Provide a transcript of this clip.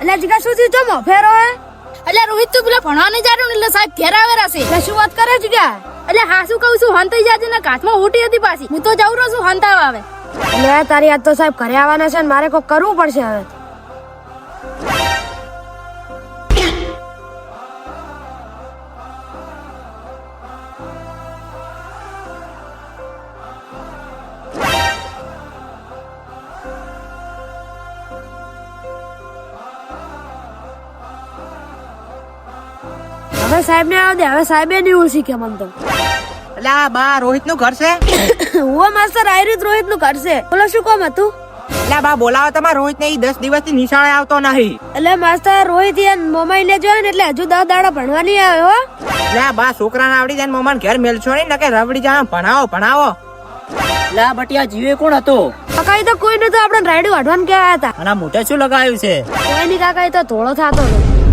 એટલે જીગા શું થયું ચમો ફેરો હે એટલે રોહિત તું પેલા ભણવા નહીં જાતો ને એટલે સાહેબ ઘેર આવેલા છે. એટલે શું વાત કરે જીગા એટલે હા શું કહું છું હંતાઈ જાજે ને કાચમાં હોટી હતી પાછી. હું તો જઉં રહ્યો છું હંતાવા આવે. એટલે તારી આજ તો સાહેબ ઘરે આવવાના છે ને મારે કોઈ કરવું પડશે હવે. હવે સાહેબ ને આવ દે. હવે સાહેબે નહીં ઓળખી કે મન તો એટલે આ બા રોહિત નું ઘર છે. ઓ માસ્ટર આયરીત રોહિત નું ઘર છે. બોલો શું કામ હતું? એટલે બા બોલાવો તમારે રોહિત ને 10 દિવસથી નિશાળે આવતો નહીં. એટલે માસ્ટર રોહિત યાર મોબાઈલ ને જોયો ને એટલે હજુ 10 દાડા ભણવા નહીં આવ્યો હો. એટલે આ બા છોકરાને આવડી જાય મોમાન ઘેર મેલશો નહીં ને કે રબડી જા ભણાવો ભણાવો. લા બટિયા જીવે કોણ હતો? કાકા તો કોઈ નતું આપણે રાયડું વાઢવાનું કહેવા હતા. અને આ મોઢે શું લગાવ્યું છે? કોઈ નહીં કાકા તો ધોળો થતો હતો.